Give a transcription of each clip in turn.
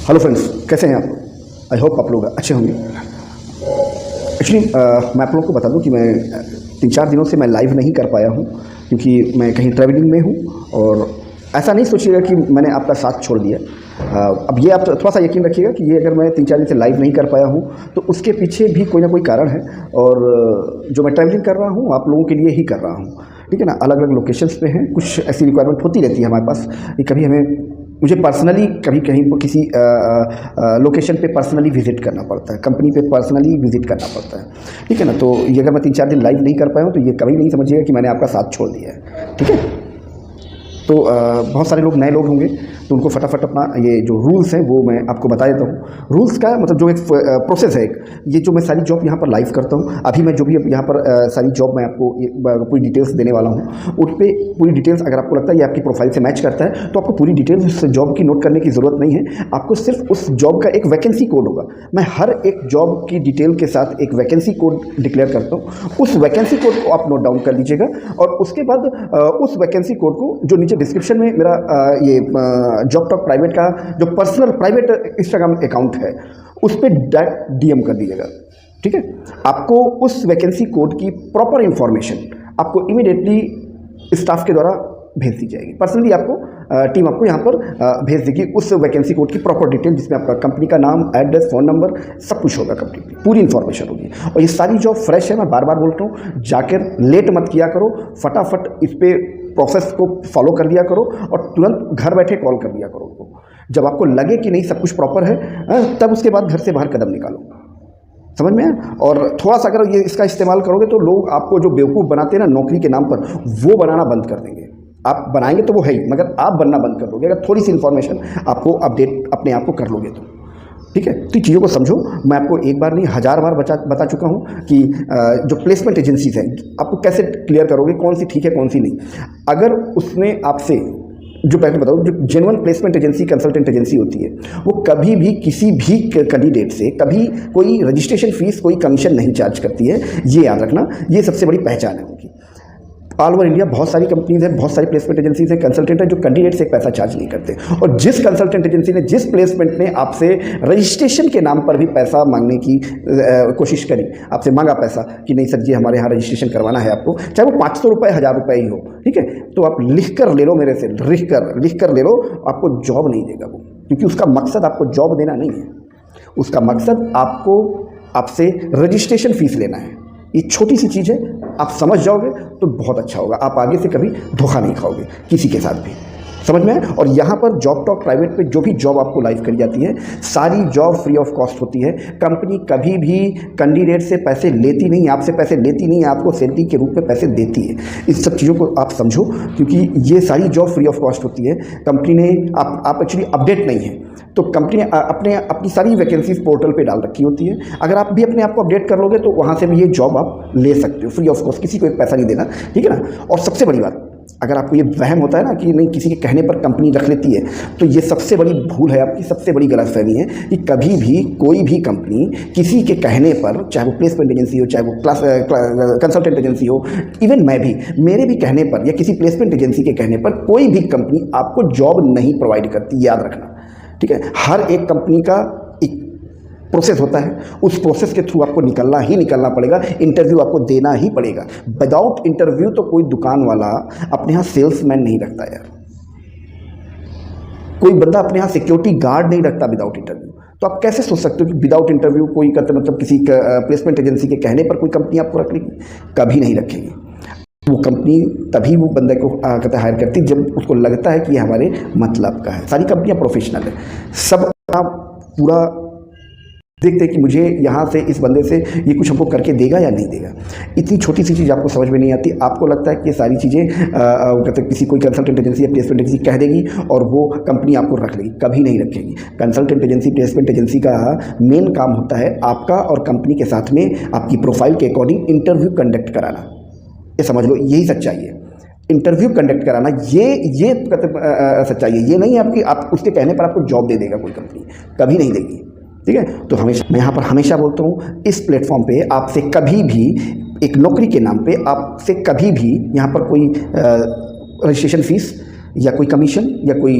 Hello friends, कैसे हैं आप? आई होप आप लोग अच्छे होंगे। एक्चुअली मैं आप लोगों को बता दूं कि मैं 3-4 दिनों से मैं लाइव नहीं कर पाया हूं क्योंकि मैं कहीं ट्रैवलिंग में हूं। और ऐसा नहीं सोचिएगा कि मैंने आपका साथ छोड़ दिया। अब ये आप थोड़ा सा यकीन रखिएगा कि ये अगर मैं 3-4 दिन से लाइव नहीं कर पाया हूं तो उसके पीछे भी कोई ना कोई कारण है। और जो मैं ट्रैवलिंग कर रहा हूँ आप लोगों के लिए ही कर रहा हूँ, ठीक है ना। अलग अलग लोकेशंस पे हैं, कुछ ऐसी रिक्वायरमेंट होती रहती है हमारे पास कि कभी मुझे पर्सनली कभी कहीं पर किसी लोकेशन पे पर्सनली विजिट करना पड़ता है, कंपनी पे पर्सनली विजिट करना पड़ता है, ठीक है ना। तो ये अगर मैं 3-4 दिन लाइव नहीं कर पाया हूँ तो ये कभी नहीं समझिएगा कि मैंने आपका साथ छोड़ दिया है, ठीक है। तो बहुत सारे लोग नए लोग होंगे तो उनको फटाफट अपना ये जो रूल्स हैं वो मैं आपको बता देता हूँ। रूल्स का मतलब जो एक प्रोसेस है, ये जो मैं सारी जॉब यहाँ पर लाइव करता हूँ, अभी मैं जो भी यहाँ पर सारी जॉब मैं आपको पूरी डिटेल्स देने वाला हूँ, उन पर पूरी डिटेल्स अगर आपको लगता है ये आपकी प्रोफाइल से मैच करता है तो आपको पूरी डिटेल्स उस जॉब की नोट करने की ज़रूरत नहीं है। आपको सिर्फ उस जॉब का एक वैकेंसी कोड होगा। मैं हर एक जॉब की डिटेल के साथ एक वैकेंसी कोड डिक्लेयर करता हूँ। उस वैकेंसी कोड को आप नोट डाउन कर लीजिएगा और उसके बाद उस वैकेंसी कोड को जो नीचे डिस्क्रिप्शन में मेरा ये जॉब टॉक प्राइवेट का जो पर्सनल प्राइवेट इंस्टाग्राम अकाउंट है उस पर डीएम कर दीजिएगा, ठीक है। आपको उस वैकेंसी कोड की प्रॉपर इंफॉर्मेशन आपको इमीडिएटली स्टाफ के द्वारा भेज दी जाएगी। पर्सनली आपको टीम आपको यहाँ पर भेज देगी उस वैकेंसी कोड की प्रॉपर डिटेल, जिसमें आपका कंपनी का नाम, एड्रेस, फ़ोन नंबर सब कुछ होगा, कंप्लीटली पूरी इन्फॉर्मेशन होगी। और ये सारी जॉब फ्रेश है, मैं बार बार बोलता हूँ, जाकर लेट मत किया करो, फटाफट इस पर प्रोसेस को फॉलो कर लिया करो और तुरंत घर बैठे कॉल कर लिया करो उनको। जब आपको लगे कि नहीं सब कुछ प्रॉपर है तब उसके बाद घर से बाहर कदम निकालो, समझ में है। और थोड़ा सा अगर ये इसका इस्तेमाल करोगे तो लोग आपको जो बेवकूफ़ बनाते हैं ना नौकरी के नाम पर, वो बनाना बंद कर देंगे। आप बनाएंगे तो वो है ही, मगर आप बनना बंद कर दोगे अगर थोड़ी सी इन्फॉर्मेशन आपको अपडेट अपने आप को कर लोगे तो, ठीक है। तो चीज़ों को समझो। मैं आपको एक बार नहीं 1000 बार बता चुका हूँ कि जो प्लेसमेंट एजेंसीज हैं आपको कैसे क्लियर करोगे कौन सी ठीक है कौन सी नहीं। अगर उसने आपसे जो पहले बताओ, जो genuine placement agency, consultant agency होती है, वो कभी भी किसी भी कैंडिडेट से कभी कोई रजिस्ट्रेशन फीस, कोई कमीशन नहीं चार्ज करती है। ये याद रखना, ये सबसे बड़ी पहचान है उनकी। ऑल ओवर इंडिया बहुत सारी कंपनीज हैं, बहुत सारी प्लेसमेंट एजेंसीज हैं, कंसल्टेंट हैं जो कैंडिडेट से एक पैसा चार्ज नहीं करते। और जिस कंसल्टेंट एजेंसी ने, जिस प्लेसमेंट ने आपसे रजिस्ट्रेशन के नाम पर भी पैसा मांगने की कोशिश करी, आपसे मांगा पैसा कि नहीं सर जी हमारे यहाँ रजिस्ट्रेशन करवाना है आपको, चाहे वो 500 रुपये 1000 रुपये ही हो, ठीक है, तो आप लिख कर ले लो मेरे से, लिख कर ले लो। आपको जॉब नहीं देगा वो, क्योंकि उसका मकसद आपको जॉब देना नहीं है, उसका मकसद आपसे रजिस्ट्रेशन फीस लेना है। ये छोटी सी चीज़ है, आप समझ जाओगे तो बहुत अच्छा होगा। आप आगे से कभी धोखा नहीं खाओगे किसी के साथ भी, समझ में है। और यहाँ पर जॉब टॉक प्राइवेट पे जो भी जॉब आपको लाइव करी जाती है, सारी जॉब फ्री ऑफ कॉस्ट होती है। कंपनी कभी भी कैंडिडेट से पैसे लेती नहीं, आपसे पैसे लेती नहीं, आपको सैलरी के रूप में पैसे देती है। इस सब चीज़ों को आप समझो, क्योंकि ये सारी जॉब फ्री ऑफ कॉस्ट होती है। कंपनी ने आप एक्चुअली अपडेट नहीं है तो कंपनी ने अपनी सारी वैकेंसीज पोर्टल पे डाल रखी होती है। अगर आप भी अपने आप को अपडेट कर लोगे तो वहाँ से भी ये जॉब आप ले सकते हो फ्री ऑफ कॉस्ट, किसी को एक पैसा नहीं देना, ठीक है ना। और सबसे बड़ी बात, अगर आपको ये वहम होता है ना कि नहीं किसी के कहने पर कंपनी रख लेती है, तो ये सबसे बड़ी भूल है आपकी, सबसे बड़ी गलतफहमी है कि कभी भी कोई भी कंपनी किसी के कहने पर, चाहे वो प्लेसमेंट एजेंसी हो, चाहे वो कंसल्टेंट एजेंसी हो, इवन मैं भी, मेरे भी कहने पर या किसी प्लेसमेंट एजेंसी के कहने पर कोई भी कंपनी आपको जॉब नहीं प्रोवाइड करती, याद रखना, ठीक है। हर एक कंपनी का एक प्रोसेस होता है, उस प्रोसेस के थ्रू आपको निकलना पड़ेगा, इंटरव्यू आपको देना ही पड़ेगा। विदाउट इंटरव्यू तो कोई दुकान वाला अपने यहाँ सेल्समैन नहीं रखता यार, कोई बंदा अपने यहाँ सिक्योरिटी गार्ड नहीं रखता विदाउट इंटरव्यू। तो आप कैसे सोच सकते हो कि विदाउट इंटरव्यू कोई मतलब किसी प्लेसमेंट एजेंसी के कहने पर कोई कंपनी आपको रख लेगी? कभी नहीं रखेगी। वो कंपनी तभी वो बंदे को हायर करती जब उसको लगता है कि ये हमारे मतलब का है। सारी कंपनियां प्रोफेशनल है, सब पूरा देखते हैं कि मुझे यहाँ से इस बंदे से ये कुछ हमको करके देगा या नहीं देगा। इतनी छोटी सी चीज़ आपको समझ में नहीं आती, आपको लगता है कि ये सारी चीज़ें कहते किसी कोई कंसल्टेंट एजेंसी या प्लेसमेंट एजेंसी कह देगी और वो कंपनी आपको रख लेगी। कभी नहीं रखेगी। कंसल्टेंट एजेंसी, प्लेसमेंट एजेंसी का मेन काम होता है आपका और कंपनी के साथ में आपकी प्रोफाइल के अकॉर्डिंग इंटरव्यू कंडक्ट कराना। ये समझ लो, यही सच्चाई है। इंटरव्यू कंडक्ट कराना, ये सच्चाई है। ये नहीं है आपकी आप उसके कहने पर आपको जॉब दे देगा कोई कंपनी, कभी नहीं देगी, ठीक है। तो हमेशा मैं यहाँ पर हमेशा बोलता हूँ, इस प्लेटफॉर्म पे आपसे कभी भी एक नौकरी के नाम पे आपसे कभी भी यहाँ पर कोई रजिस्ट्रेशन फीस या कोई कमीशन या कोई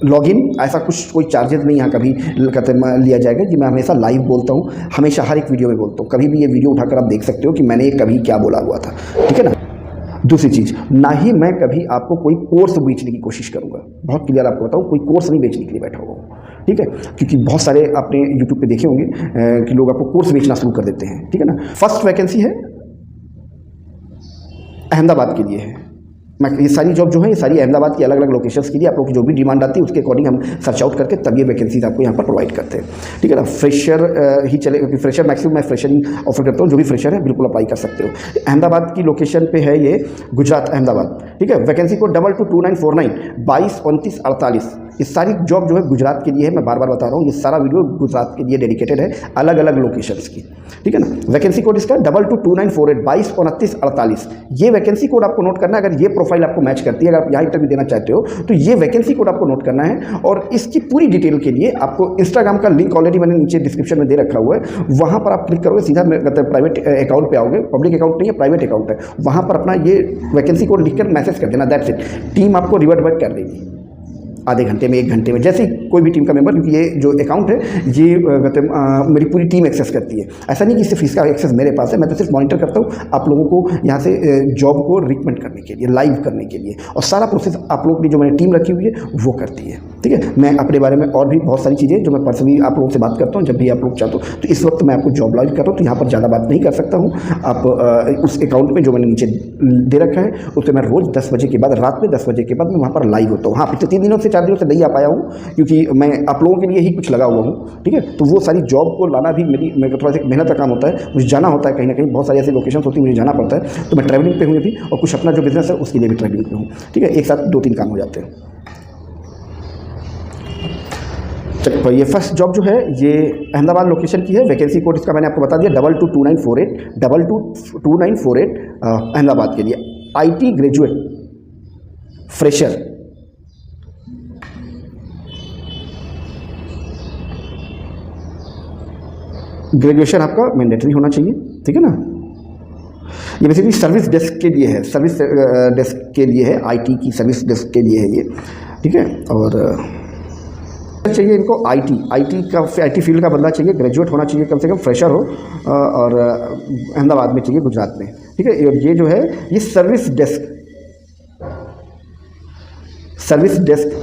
लॉगिन ऐसा कुछ कोई चार्जेस नहीं यहाँ कभी कहते लिया जाएगा जी। मैं हमेशा लाइव बोलता हूँ, हमेशा हर एक वीडियो में बोलता हूँ, कभी भी ये वीडियो उठाकर आप देख सकते हो कि मैंने कभी क्या बोला हुआ था, ठीक है ना। दूसरी चीज़, ना ही मैं कभी आपको कोई कोर्स बेचने की कोशिश करूँगा, बहुत क्लियर आपको बताऊँ, कोई कोर्स नहीं बेचने के लिए बैठा हुआ हूँ, ठीक है। क्योंकि बहुत सारे आपने यूट्यूब पे देखे होंगे कि लोग आपको कोर्स बेचना शुरू कर देते हैं, ठीक है ना। फर्स्ट वैकेंसी है अहमदाबाद के लिए है। मैं ये सारी जॉब जो है ये सारी अहमदाबाद की अलग अलग लोकेशंस के लिए आप लोग की जो भी डिमांड आती है उसके अकॉर्डिंग हम सर्च आउट करके तब ये वैकेंसीज आपको यहाँ पर प्रोवाइड करते हैं, ठीक है ना। फ्रेशर ही चले, क्योंकि फ्रेशर मैक्सिमम मैं फ्रेशर ही ऑफर करता हूँ, जो भी फ्रेशर है बिल्कुल अप्लाई कर सकते हो। अहमदाबाद की लोकेशन पे है ये, गुजरात अहमदाबाद, ठीक है। Vacancy code 222949 222948। ये सारी जॉब जो है गुजरात के लिए है, मैं बार बार बता रहा हूँ, ये सारा वीडियो गुजरात के लिए डेडिकेटेड है, अलग अलग लोकेशंस की, ठीक है ना। वैकेंसी कोड इसका 222948 222948। ये वैकेंसी कोड आपको नोट करना है। अगर ये प्रोफाइल आपको मैच करती है, अगर आप यहाँ इंटरव्यू देना चाहते हो तो ये वैकेंसी कोड आपको नोट करना है। और इसकी पूरी डिटेल के लिए आपको इंस्टाग्राम का लिंक ऑलरेडी मैंने नीचे डिस्क्रिप्शन में दे रखा हुआ है, वहाँ पर आप क्लिक करोगे, सीधा प्राइवेट अकाउंट पे आओगे, पब्लिक अकाउंट नहीं है, प्राइवेट अकाउंट है, वहाँ पर अपना ये वैकेंसी कोड लिखकर मैसेज कर देना, दैट्स इट। टीम आपको रिवर्ट बैक कर देगी आधे घंटे में, 1 घंटे में, जैसे कोई भी टीम का मेंबर, क्योंकि ये जो अकाउंट है ये मेरी पूरी टीम एक्सेस करती है। ऐसा नहीं कि सिर्फ इसका एक्सेस मेरे पास है, मैं तो सिर्फ मॉनिटर करता हूँ आप लोगों को यहाँ से जॉब को रिकमेंड करने के लिए, लाइव करने के लिए, और सारा प्रोसेस आप लोगों की जो मैंने टीम रखी हुई है वो करती है, ठीक है। मैं अपने बारे में और भी बहुत सारी चीज़ें जो मैं पर्सनली आप लोगों से बात करता हूँ जब भी आप लोग चाहते हो, तो इस वक्त मैं आपको जॉब लाइव कर रहा हूँ तो यहाँ पर ज़्यादा बात नहीं कर सकता हूँ। आप उस अकाउंट में जो मैंने नीचे दे रखा है उससे मैं रोज़ 10 बजे के बाद, रात में 10 बजे के बाद मैं वहाँ पर लाइव होता हूँ। हाँ, पिछले 3 दिनों से 4 दिनों से नहीं आ पाया हूँ क्योंकि मैं आप लोगों के लिए ही कुछ लगा हुआ हूँ, ठीक है। तो वो सारी जॉब को लाना भी मेरे को थोड़ा सा मेहनत का काम होता है, मुझे जाना होता है कहीं ना कहीं, बहुत सारी ऐसी लोकेशन होती है मुझे जाना पड़ता है, तो मैं ट्रैवलिंग पे हूँ अभी, और कुछ अपना जो बिजनेस है उसके लिए भी ट्रैवलिंग पे हूँ, ठीक है। एक साथ 2-3 काम हो जाते हैं। चलिए, ये फर्स्ट जॉब जो है ये अहमदाबाद लोकेशन की है। वैकेंसी कोड इसका मैंने आपको बता दिया 222948 222948 अहमदाबाद के लिए। IT ग्रेजुएट फ्रेशर, ग्रेजुएशन आपका मैंडेटरी होना चाहिए, ठीक है ना। ये बेसिकली सर्विस डेस्क के लिए है, सर्विस डेस्क के लिए है, IT की सर्विस डेस्क के लिए है ये, ठीक है। और चाहिए इनको IT फील्ड का बंदा चाहिए, ग्रेजुएट होना चाहिए, कम से कम फ्रेशर हो, और अहमदाबाद में चाहिए, गुजरात में, ठीक है। और ये जो है ये सर्विस डेस्क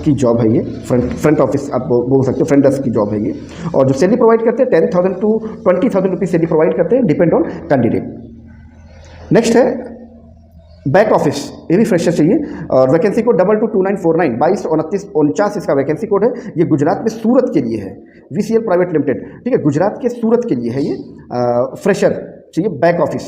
की जॉब है, ये फ्रंट ऑफिस आप बोल सकते हो, फ्रंट डेस्क की जॉब है ये। और जो सैलरी प्रोवाइड करते हैं 10,000 to 20,000 रुपीज़ सैलरी प्रोवाइड करते हैं, डिपेंड ऑन कैंडिडेट। नेक्स्ट है बैक ऑफिस, ये भी फ्रेशर चाहिए, और वैकेंसी कोड 222949 222949 इसका वैकेंसी कोड है। ये गुजरात में सूरत के लिए है, VCL प्राइवेट लिमिटेड, ठीक है, गुजरात के सूरत के लिए है ये। फ्रेशर चाहिए बैक ऑफिस।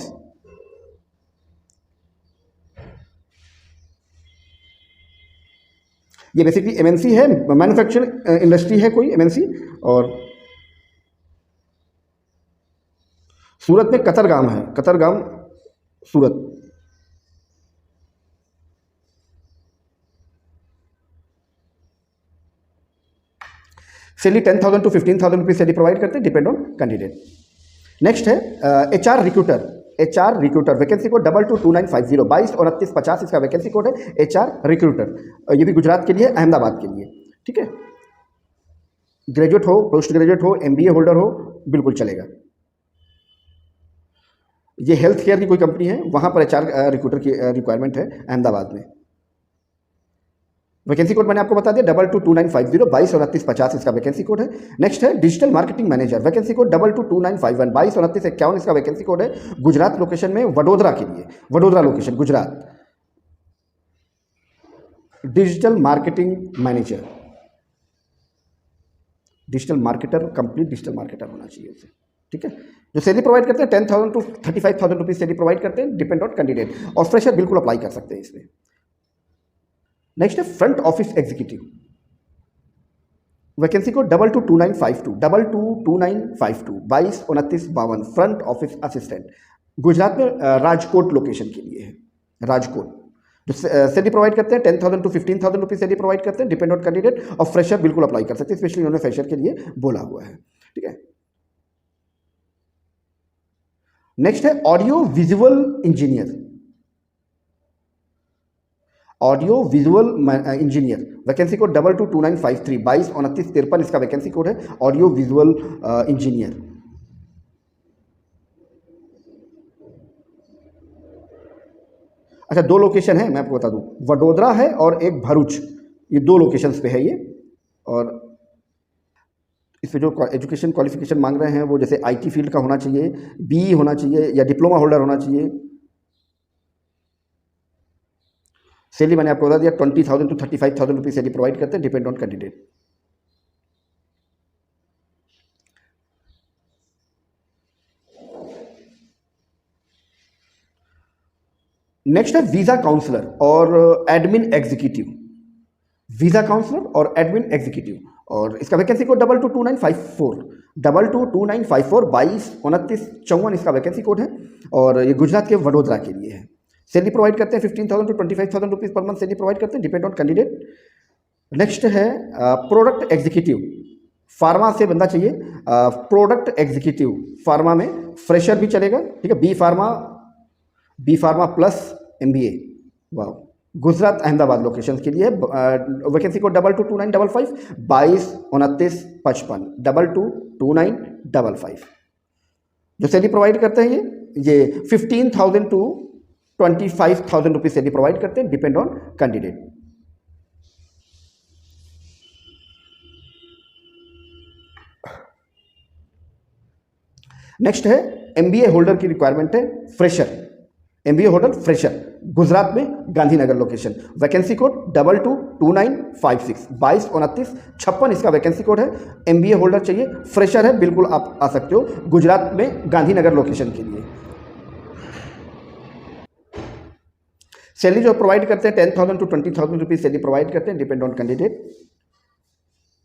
ये बेसिकली MNC है, मैन्युफैक्चरिंग इंडस्ट्री है कोई MNC, और सूरत में कतरगाम है, Katargam Surat. Salary 10,000 to 15,000 rupees salary provide करते हैं, डिपेंड ऑन कैंडिडेट। नेक्स्ट है HR रिक्रूटर, वैकेंसी कोड 222950 222950 इसका वैकेंसी कोड है, HR रिक्रूटर। ये भी गुजरात के लिए, अहमदाबाद के लिए, ठीक है। ग्रेजुएट हो, पोस्ट ग्रेजुएट हो, MBA होल्डर हो, बिल्कुल चलेगा। ये हेल्थ केयर की कोई कंपनी है, वहाँ पर HR रिक्रूटर की रिक्वायरमेंट है अहमदाबाद में। वैकेंसी कोड मैंने आपको बता दिया 222950 222950 इसका वैकेंसी कोड है। नेक्स्ट है digital marketing manager, vacancy code 222951 222951 इसका वैकेंसी कोड है। गुजरात लोकेशन में, वडोदरा के लिए, Vadodara location Gujarat. Digital marketing manager, digital marketer, complete digital marketer होना चाहिए उसे, ठीक है। जो सैलरी प्रोवाइड करते हैं 10,000 to 35,000 रुपीज़ सैलरी प्रोवाइड करते हैं, डिपेंड ऑन कैंडिडेट, और फ्रेशर बिल्कुल अप्लाई कर सकते हैं इसमें। नेक्स्ट है फ्रंट ऑफिस एग्जीक्यूटिव, वैकेंसी को 222952 222952 222952 फ्रंट ऑफिस असिस्टेंट, गुजरात में राजकोट लोकेशन के लिए है, राजकोट। जो सैलरी प्रोवाइड करते हैं 10,000 to 15,000 रुपीज़ सैलरी प्रोवाइड करते हैं, डिपेंड ऑन कैंडिडेट, और फ्रेशर बिल्कुल अप्लाई कर सकते हैं, स्पेशली उन्होंने फ्रेशर के लिए बोला हुआ है, ठीक है। नेक्स्ट है audio visual engineer, audio visual engineer, vacancy code 222953, 222953 इसका वैकेंसी कोड है, ऑडियो विजुअल इंजीनियर। अच्छा, दो लोकेशन है, मैं आपको बता दूं, वडोदरा है और एक भरूच, ये दो लोकेशंस पे है ये। और इसमें जो एजुकेशन क्वालिफिकेशन मांग रहे हैं वो जैसे आईटी फील्ड का होना चाहिए, बीई होना चाहिए या डिप्लोमा होल्डर होना चाहिए। सैलरी मैंने आपको बता दिया 20,000 to 35,000 रुपीज सैलरी प्रोवाइड करते हैं, डिपेंड ऑन कैंडिडेट। नेक्स्ट है वीजा काउंसलर और एडमिन एग्जीक्यूटिव। वीजा काउंसलर और एडमिन एग्जीक्यूटिव, और इसका वैकेंसी कोड 222954, 222954, 222954 इसका वैकेंसी कोड है, और ये गुजरात के वडोदरा के लिए है। सैलरी प्रोवाइड करते हैं 15,000 to 25,000 rupees per month salary provide करते हैं, डिपेंड ऑन कैंडिडेट। नेक्स्ट है प्रोडक्ट एग्जीक्यूटिव, फार्मा से बंदा चाहिए, प्रोडक्ट एग्जीक्यूटिव फार्मा में फ्रेशर भी चलेगा, ठीक है, बी फार्मा प्लस MBA, वाह। गुजरात अहमदाबाद लोकेशन के लिए वैकेंसी को 222955, 222955, 222955। जो सैलरी प्रोवाइड करते हैं ये 15,000 to 25,000 रुपीज सैलरी प्रोवाइड करते हैं, डिपेंड ऑन कैंडिडेट। नेक्स्ट है MBA होल्डर की रिक्वायरमेंट है, fresher, MBA holder fresher, Gujarat में गांधीनगर लोकेशन, वैकेंसी कोड 222956, 222956 इसका वैकेंसी कोड है। MBA होल्डर चाहिए, फ्रेशर है, बिल्कुल आप आ सकते हो, गुजरात में गांधीनगर लोकेशन के लिए। सैलरी जो प्रोवाइड करते हैं 10,000 to 20,000 रुपीज सैलरी प्रोवाइड करते हैं, डिपेंड ऑन कैंडिडेट।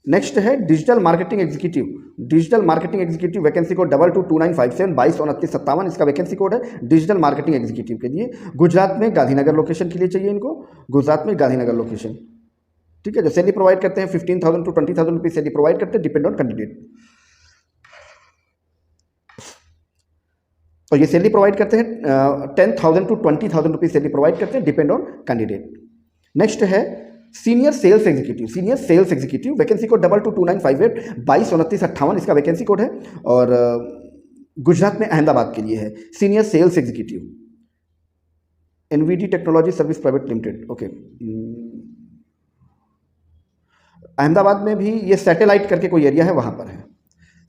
नेक्स्ट है digital marketing executive, digital marketing executive, vacancy code 222957, 222957 इसका वैकेंसी कोड है, डिजिटल मार्केटिंग एग्जीक्यूटिव के लिए, गुजरात में गांधीनगर लोकेशन के लिए चाहिए इनको, गुजरात में गांधीनगर लोकेशन, ठीक है। जो सैलरी प्रोवाइड करते हैं 15,000 to 20,000 रुपीज सैलरी प्रोवाइड करते हैं, डिपेंड ऑन कैंडिडेट। और ये सैलरी प्रोवाइड करते हैं 10,000 to 20,000 रुपीज सैलरी प्रोवाइड करते हैं, डिपेंड ऑन कैंडिडेट। नेक्स्ट है senior sales executive, senior sales executive, vacancy code 222958, 222958 इसका वैकेंसी कोड है, और गुजरात में अहमदाबाद के लिए है, senior sales executive, NVD technology service private limited, okay. Ahmedabad में भी ये सैटेलाइट करके कोई एरिया है, वहां पर है।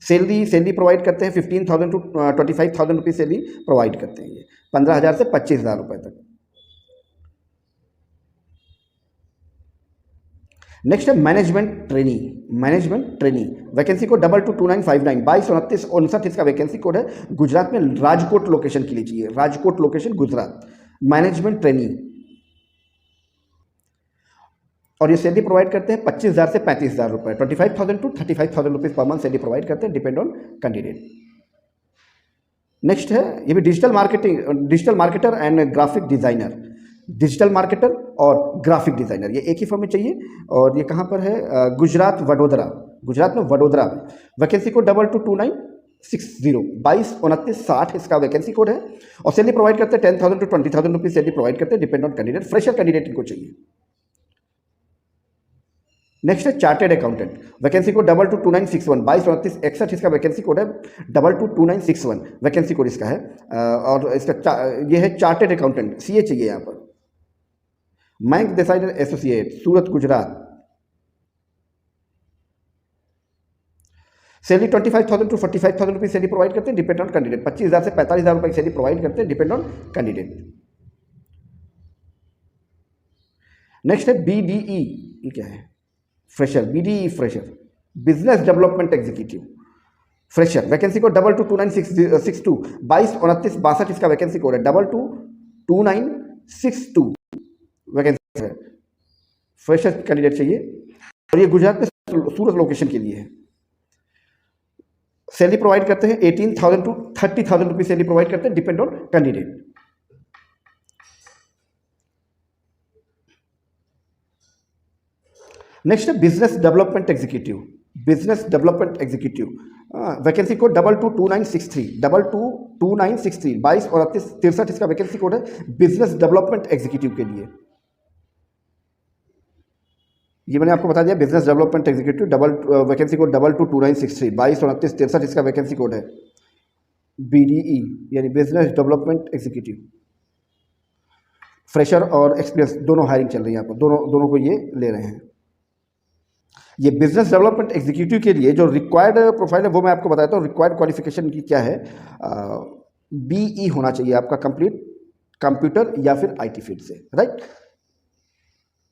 सैलरी प्रोवाइड करते हैं 15,000 to 25,000 रुपीज सैलरी प्रोवाइड करते हैं, ये 15,000 से 25,000 रुपए तक। नेक्स्ट है management trainee, management trainee, vacancy code 222959, 222959 इसका वैकेंसी कोड है, गुजरात में राजकोट लोकेशन के लिए चाहिए, Rajkot location Gujarat, management trainee. और ये सैलरी प्रोवाइड करते हैं 25,000 से 35,000 रुपए, 25,000 to 35,000 rupees per month salary provide करते हैं, डिपेंड ऑन कैंडिडेट। नेक्स्ट है ये भी digital marketing, digital marketer and graphic designer, digital marketer और ग्राफिक डिजाइनर, ये एक ही फॉर्म में चाहिए, और ये कहाँ पर है, गुजरात वडोदरा, गुजरात में वडोदरा में, वैकेंसी कोड 222960, 222960 इसका वैकेंसी कोड है, और सैलरी प्रोवाइड करते हैं 10,000 to 20,000 रुपीज सैलरी प्रोवाइड करते हैं, depend on candidate, fresher candidate इनको चाहिए। नेक्स्ट है चार्टेड अकाउंटेंट, वैकेंसी कोड 222961, 222961 इसका वैकेंसी कोड है, 222961 वैकेंसी कोड इसका है, और इसका ये है चार्टेड अकाउंटेंट, CA चाहिए यहाँ पर, Mayank Desai associate, Surat Gujarat. Salary 25,000 to 45,000 rupees salary provide करते हैं, डिपेंड ऑन कैंडिडेट, 25,000 से 45,000 रुपए सैलरी प्रोवाइड करते हैं, डिपेंड ऑन कैंडिडेट। नेक्स्ट है BDE, ये क्या है, fresher, BDE fresher, business development executive, fresher, vacancy code 222962, 222962 इसका वैकेंसी कोड है, 222962 वैकेंसी है, फ्रेशर कैंडिडेट चाहिए, और ये गुजरात में सूरत लोकेशन के लिए है। सैलरी प्रोवाइड करते हैं 18,000 to 30,000 रुपीज सैलरी प्रोवाइड करते हैं, डिपेंड ऑन कैंडिडेट। नेक्स्ट है business development executive, business development executive, vacancy code 222963, 222963, 222963 इसका वैकेंसी कोड है, बिजनेस डेवलपमेंट एग्जीक्यूटिव के लिए। ये मैंने आपको बता दिया, business development executive, double vacancy code 222963, 222963 इसका वैकेंसी कोड है। BDE यानी बिजनेस डेवलपमेंट एग्जीक्यूटिव, फ्रेशर और एक्सपीरियंस दोनों हायरिंग चल रही है यहाँ पर, दोनों को ये ले रहे हैं। ये बिजनेस डेवलपमेंट एग्जीक्यूटिव के लिए जो रिक्वायर्ड प्रोफाइल है वो मैं आपको बताता हूँ। रिक्वायर्ड क्वालिफिकेशन की क्या है, BE होना चाहिए आपका कंप्लीट कंप्यूटर या फिर IT फील्ड से, राइट।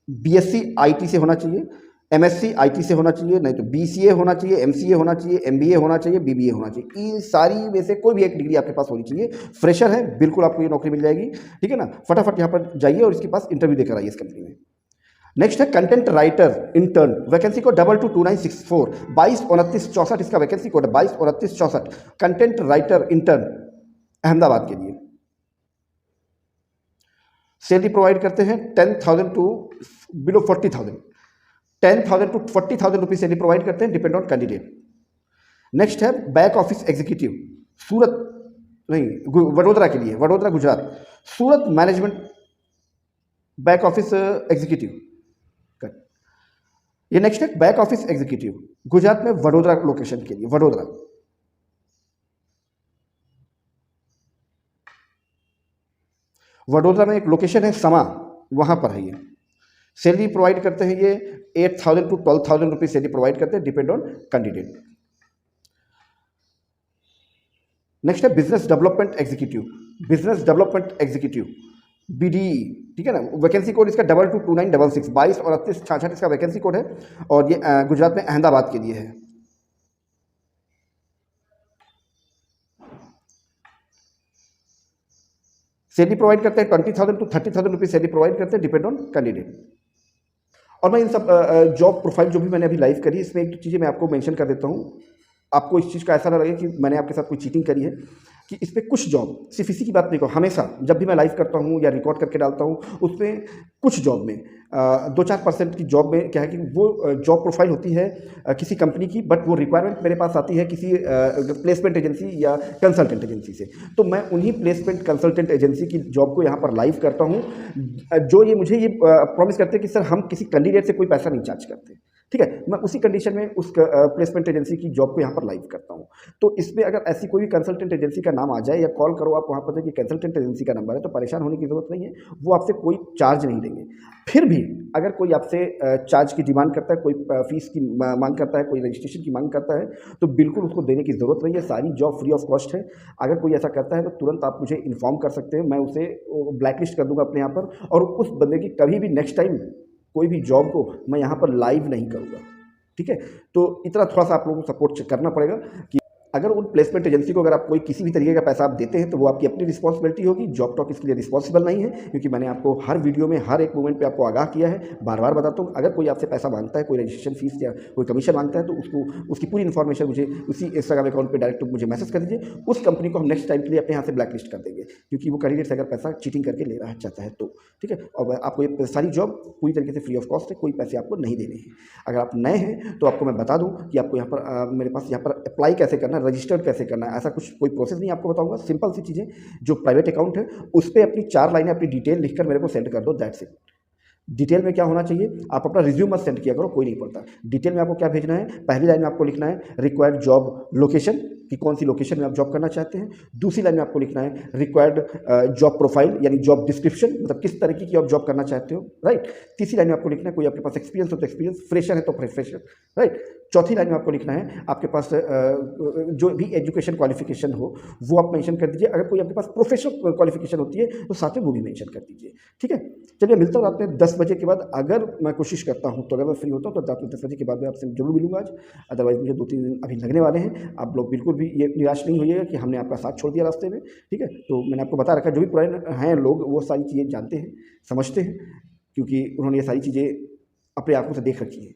BSc IT से होना चाहिए, MSc IT से होना चाहिए, नहीं तो BCA होना चाहिए, MCA होना चाहिए, MBA होना चाहिए, BBA होना चाहिए। इन सारी में से कोई भी एक डिग्री आपके पास होनी चाहिए। फ्रेशर है, बिल्कुल आपको ये नौकरी मिल जाएगी, ठीक है ना। फटाफट यहाँ पर जाइए और इसके पास इंटरव्यू देकर आइए इस कंपनी में। नेक्स्ट है content writer intern, vacancy code 222964, 222964 इसका वैकेंसी कोड है, 222964, कंटेंट राइटर इंटर्न, अहमदाबाद के लिए। सैलरी प्रोवाइड करते हैं 10,000 to below 40,000, 10,000 to 40,000 rupees salary provide करते हैं, डिपेंड ऑन कैंडिडेट। नेक्स्ट है बैक ऑफिस एग्जीक्यूटिव, सूरत नहीं वडोदरा के लिए, Vadodara Gujarat, Surat management back office executive. ये नेक्स्ट है बैक ऑफिस एग्जीक्यूटिव, गुजरात में वडोदरा लोकेशन के लिए, वडोदरा। वडोदरा में एक लोकेशन है समा, वहां पर है ये। सैलरी प्रोवाइड करते हैं ये 8,000 टू 12,000 रुपीज सैलरी प्रोवाइड करते हैं, डिपेंड ऑन कैंडिडेट। नेक्स्ट है business development executive, business development executive BDE, ठीक है ना। वैकेंसी कोड इसका 222966, 222966 इसका वैकेंसी कोड है, और ये गुजरात में अहमदाबाद के लिए है। सैलरी प्रोवाइड करते हैं 20,000 टू 30,000 रुपीज सैलरी प्रोवाइड करते हैं, डिपेंड ऑन कैंडिडेट। और मैं इन सब जॉब प्रोफाइल जो भी मैंने अभी लाइव करी, इसमें एक चीज़ें मैं आपको मेंशन कर देता हूँ, आपको इस चीज़ का ऐसा ना लगे कि मैंने आपके साथ कोई चीटिंग करी है। कि इस पर कुछ जॉब, सिर्फ इसी की बात नहीं करो, हमेशा जब भी मैं लाइव करता हूँ या रिकॉर्ड करके डालता हूँ, उसमें कुछ जॉब में 2-4% की जॉब में क्या है कि वो जॉब प्रोफाइल होती है किसी कंपनी की, बट वो रिक्वायरमेंट मेरे पास आती है किसी प्लेसमेंट एजेंसी या कंसल्टेंट एजेंसी से। तो मैं उन्हीं प्लेसमेंट कंसल्टेंट एजेंसी की जॉब को यहाँ पर लाइव करता हूँ, जो ये मुझे ये प्रॉमिस करते हैं कि सर हम किसी कैंडिडेट से कोई पैसा नहीं चार्ज करते, ठीक है। मैं उसी कंडीशन में उस प्लेसमेंट एजेंसी की जॉब को यहाँ पर लाइव करता हूँ। तो इसमें अगर ऐसी कोई भी कंसल्टेंट एजेंसी का नाम आ जाए या कॉल करो आप वहाँ पर देखिए कंसल्टेंट एजेंसी का नंबर है, तो परेशान होने की ज़रूरत नहीं है, वो आपसे कोई चार्ज नहीं देंगे। फिर भी अगर कोई आपसे चार्ज की डिमांड करता है, कोई फीस की मांग करता है, कोई रजिस्ट्रेशन की मांग करता है, तो बिल्कुल उसको देने की ज़रूरत नहीं है। सारी जॉब फ्री ऑफ कॉस्ट है। अगर कोई ऐसा करता है तो तुरंत आप मुझे इन्फॉर्म कर सकते हैं, मैं उसे ब्लैकलिस्ट कर दूंगा अपने यहाँ पर, और उस बंदे की कभी भी नेक्स्ट टाइम कोई भी जॉब को मैं यहाँ पर लाइव नहीं करूँगा, ठीक है। तो इतना थोड़ा सा आप लोगों को सपोर्ट करना पड़ेगा कि अगर उन प्लेसमेंट एजेंसी को अगर आप कोई किसी भी तरीके का पैसा आप देते हैं तो वो आपकी अपनी रिस्पॉन्सिबिलिटी होगी। जॉब टॉक इसके लिए रिस्पॉन्सिबल नहीं है, क्योंकि मैंने आपको हर वीडियो में हर एक मोमेंट पे आपको आगाह किया है। बार बार बताता हूँ, अगर कोई आपसे पैसा मांगता है, कोई रजिस्ट्रेशन फीस या कोई कमीशन मांगता है, तो उसको उसकी पूरी इन्फॉर्मेशन मुझे उसी इंस्टाग्राम अकाउंट पर डायरेक्ट मुझे मैसेज कर दीजिए। उस कंपनी को हम नेक्स्ट टाइम के लिए अपने यहाँ से ब्लैकलिस्ट कर देंगे, क्योंकि वो कैंडिडेट से अगर पैसा चीटिंग करके ले रहा चाहता है तो, ठीक है। और आपको ये सारी जॉब पूरी तरीके से फ्री ऑफ कॉस्ट है, कोई पैसे आपको नहीं देने हैं। अगर आप नए हैं तो आपको मैं बता दूँ कि आपको यहाँ पर मेरे पास यहाँ पर अप्लाई कैसे करना है, रजिस्टर्ड कैसे करना है, ऐसा कुछ कोई प्रोसेस नहीं आपको बताऊंगा। सिंपल सी चीज़ें, जो प्राइवेट अकाउंट है उस पर अपनी 4 लाइनें अपनी डिटेल लिखकर मेरे को सेंड कर दो, दैट्स इट। डिटेल में क्या होना चाहिए, आप अपना रिज्यूम मत सेंड किया करो, कोई नहीं पड़ता। डिटेल में आपको क्या भेजना है, पहली लाइन में आपको लिखना है रिक्वायर्ड जॉब लोकेशन, कि कौन सी लोकेशन में आप जॉब करना चाहते हैं। दूसरी लाइन में आपको लिखना है रिक्वायर्ड जॉब प्रोफाइल, यानी जॉब डिस्क्रिप्शन, मतलब किस तरीके की आप जॉब करना चाहते हो, राइट। तीसरी लाइन में आपको लिखना है कोई आपके पास एक्सपीरियंस हो तो एक्सपीरियंस, फ्रेशर है तो फ्रेशर, राइट। चौथी लाइन में आपको लिखना है आपके पास जो भी एजुकेशन क्वालिफिकेशन हो वो आप मेंशन कर दीजिए। अगर कोई आपके पास प्रोफेशनल क्वालिफिकेशन होती है तो साथ में वो भी मेंशन कर दीजिए, ठीक है। चलिए मिलता हूँ रात में 10 बजे के बाद, अगर मैं कोशिश करता हूँ तो, अगर मैं फ्री होता हूँ तो रात में 10 बजे के बाद मैं आपसे जरूर मिलूंगा आज। अदरवाइज मुझे 2-3 दिन अभी लगने वाले हैं। आप लोग बिल्कुल भी ये निराश नहीं होइएगा कि हमने आपका साथ छोड़ दिया रास्ते में, ठीक है। तो मैंने आपको बता रखा है, जो भी पुराने हैं लोग वो सारी चीज़ें जानते हैं, समझते हैं, क्योंकि उन्होंने ये सारी चीज़ें अपने आंखों से देख रखी है।